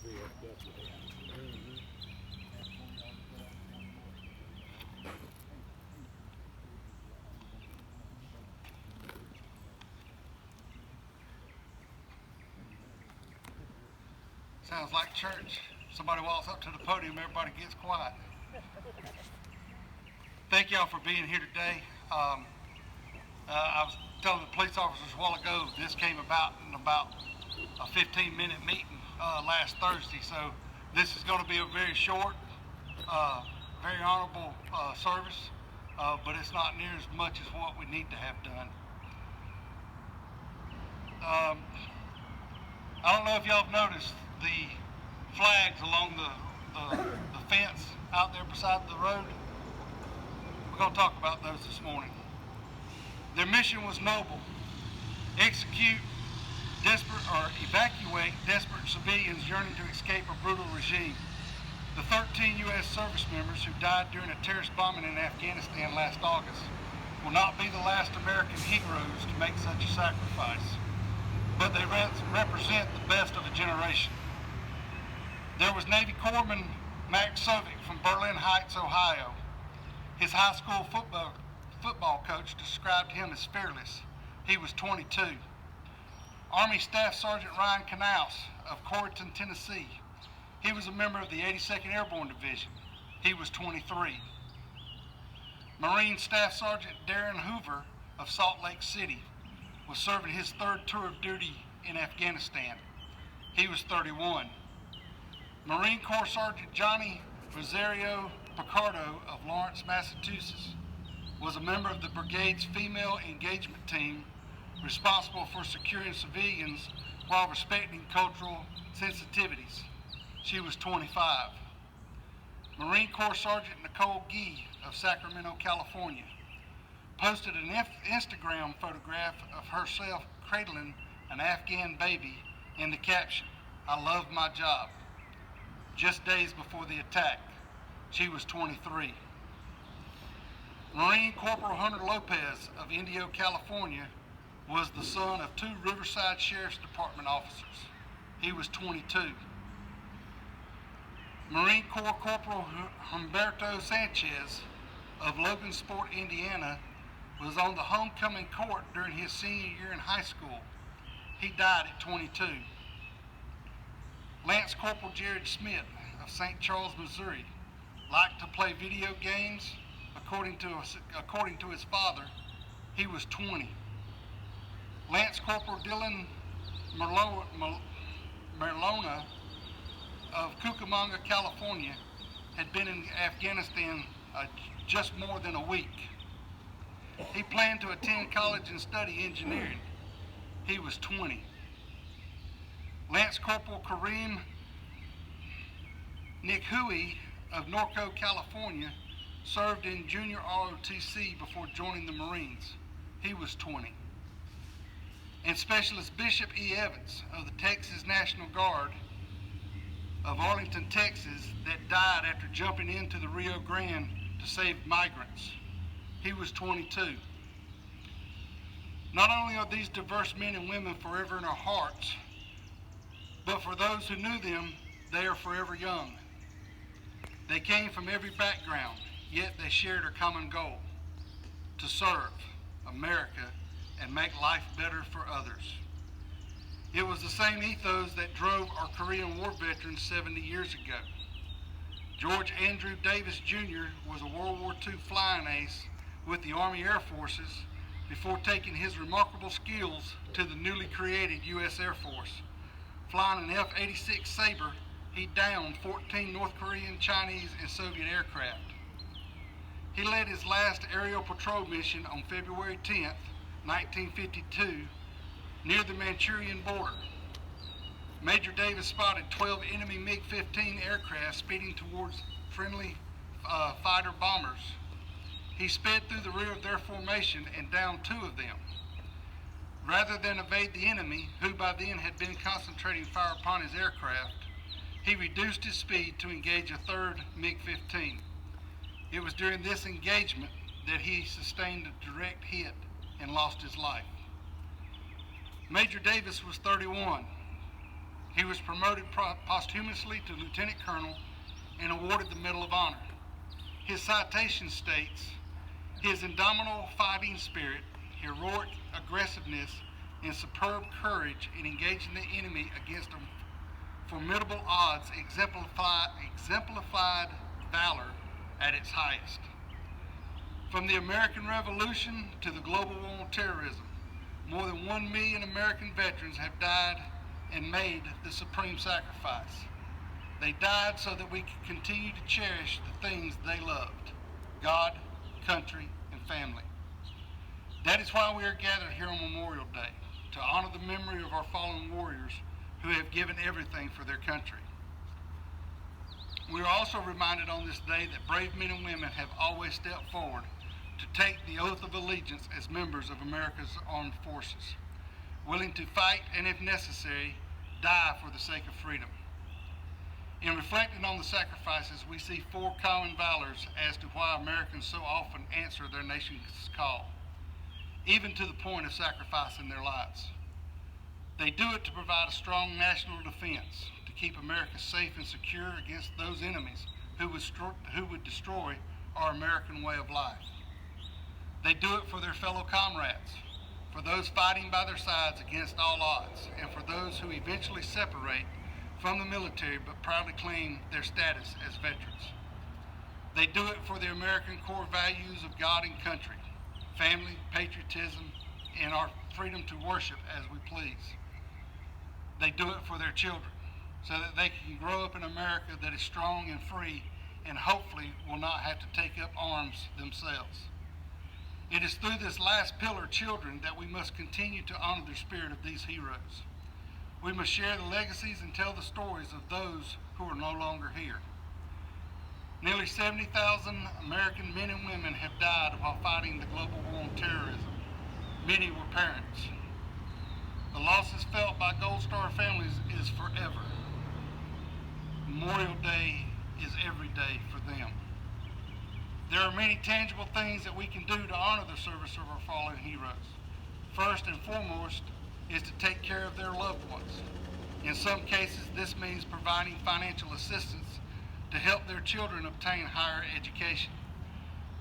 Sounds like church. Somebody walks up to the podium, everybody gets quiet. Thank y'all for being here today. I was telling the police officers a while ago, this came about in about a 15-minute meeting last Thursday, so this is going to be a very short, very honorable service, but it's not near as much as what we need to have done. I don't know if y'all have noticed the flags along the fence out there beside the road. We're going to talk about those this morning. Their mission was noble: evacuate desperate civilians yearning to escape a brutal regime. The 13 U.S. service members who died during a terrorist bombing in Afghanistan last August will not be the last American heroes to make such a sacrifice, but they represent the best of a generation. There was Navy Corpsman Max Sovic from Berlin Heights, Ohio. His high school football coach described him as fearless. He was 22. Army Staff Sergeant Ryan Canals of Corrigan, Tennessee. He was a member of the 82nd Airborne Division. He was 23. Marine Staff Sergeant Darren Hoover of Salt Lake City was serving his third tour of duty in Afghanistan. He was 31. Marine Corps Sergeant Johnny Rosario Picardo of Lawrence, Massachusetts was a member of the brigade's female engagement team responsible for securing civilians while respecting cultural sensitivities. She was 25. Marine Corps Sergeant Nicole Gee of Sacramento, California posted an Instagram photograph of herself cradling an Afghan baby in the caption, "I love my job," just days before the attack. She was 23. Marine Corporal Hunter Lopez of Indio, California was the son of 2 Riverside Sheriff's Department officers. He was 22. Marine Corps Corporal Humberto Sanchez of Logansport, Indiana was on the homecoming court during his senior year in high school. He died at 22. Lance Corporal Jared Smith of St. Charles, Missouri liked to play video games. According to his father, he was 20. Lance Corporal Dylan Merlona of Cucamonga, California, had been in Afghanistan just more than a week. He planned to attend college and study engineering. He was 20. Lance Corporal Kareem Nikhui of Norco, California, served in junior ROTC before joining the Marines. He was 20. And Specialist Bishop E. Evans of the Texas National Guard of Arlington, Texas, that died after jumping into the Rio Grande to save migrants. He was 22. Not only are these diverse men and women forever in our hearts, but for those who knew them, they are forever young. They came from every background, yet they shared a common goal: to serve America and make life better for others. It was the same ethos that drove our Korean War veterans 70 years ago. George Andrew Davis Jr. was a World War II flying ace with the Army Air Forces before taking his remarkable skills to the newly created U.S. Air Force. Flying an F-86 Sabre, he downed 14 North Korean, Chinese, and Soviet aircraft. He led his last aerial patrol mission on February 10th, 1952, near the Manchurian border. Major Davis spotted 12 enemy MiG-15 aircraft speeding towards friendly fighter bombers. He sped through the rear of their formation and downed 2 of them. Rather than evade the enemy, who by then had been concentrating fire upon his aircraft, he reduced his speed to engage a 3rd MiG-15. It was during this engagement that he sustained a direct hit and lost his life. Major Davis was 31. He was promoted posthumously to lieutenant colonel and awarded the Medal of Honor. His citation states, his indomitable fighting spirit, heroic aggressiveness, and superb courage in engaging the enemy against formidable odds exemplified valor at its highest. From the American Revolution to the global war on terrorism, more than 1 million American veterans have died and made the supreme sacrifice. They died so that we could continue to cherish the things they loved: God, country, and family. That is why we are gathered here on Memorial Day, to honor the memory of our fallen warriors who have given everything for their country. We are also reminded on this day that brave men and women have always stepped forward to take the oath of allegiance as members of America's armed forces, willing to fight and, if necessary, die for the sake of freedom. In reflecting on the sacrifices, we see four common valors as to why Americans so often answer their nation's call, even to the point of sacrificing their lives. They do it to provide a strong national defense, to keep America safe and secure against those enemies who would destroy our American way of life. They do it for their fellow comrades, for those fighting by their sides against all odds, and for those who eventually separate from the military but proudly claim their status as veterans. They do it for the American core values of God and country, family, patriotism, and our freedom to worship as we please. They do it for their children, so that they can grow up in America that is strong and free and hopefully will not have to take up arms themselves. It is through this last pillar, children, that we must continue to honor the spirit of these heroes. We must share the legacies and tell the stories of those who are no longer here. Nearly 70,000 American men and women have died while fighting the global war on terrorism. Many were parents. The losses felt by Gold Star families is forever. Memorial Day is every day for them. There are many tangible things that we can do to honor the service of our fallen heroes. First and foremost is to take care of their loved ones. In some cases, this means providing financial assistance to help their children obtain higher education.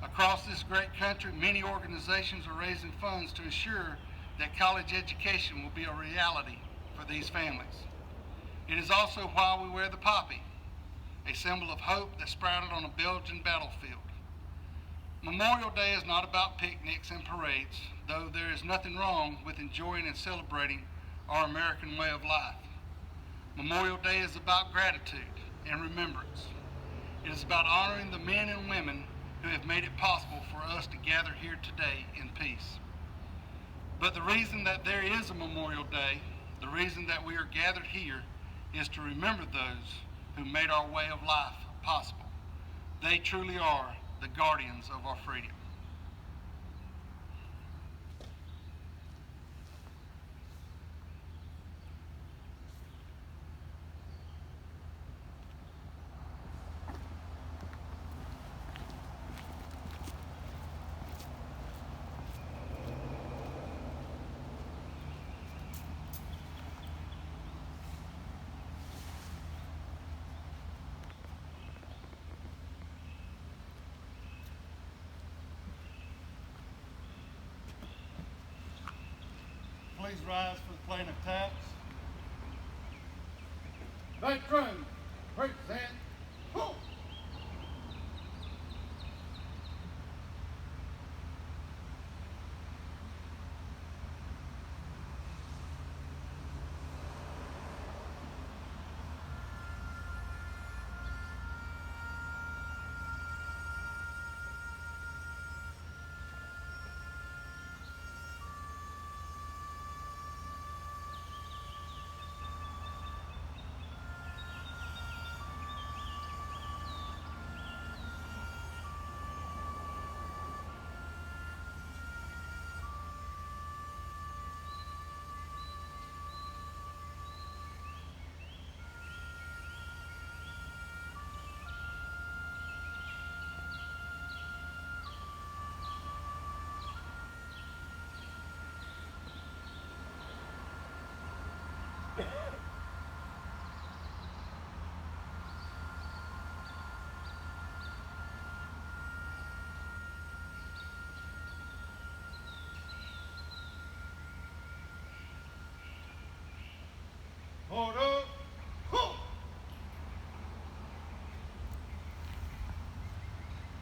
Across this great country, many organizations are raising funds to ensure that college education will be a reality for these families. It is also why we wear the poppy, a symbol of hope that sprouted on a Belgian battlefield. Memorial Day is not about picnics and parades, though there is nothing wrong with enjoying and celebrating our American way of life. Memorial Day is about gratitude and remembrance. It is about honoring the men and women who have made it possible for us to gather here today in peace. But the reason that there is a Memorial Day, the reason that we are gathered here, is to remember those who made our way of life possible. They truly are the guardians of our freedom. Please rise for the playing of taps. Veterans, present. Ho!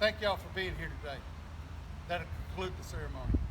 Thank y'all for being here today. That'll conclude the ceremony.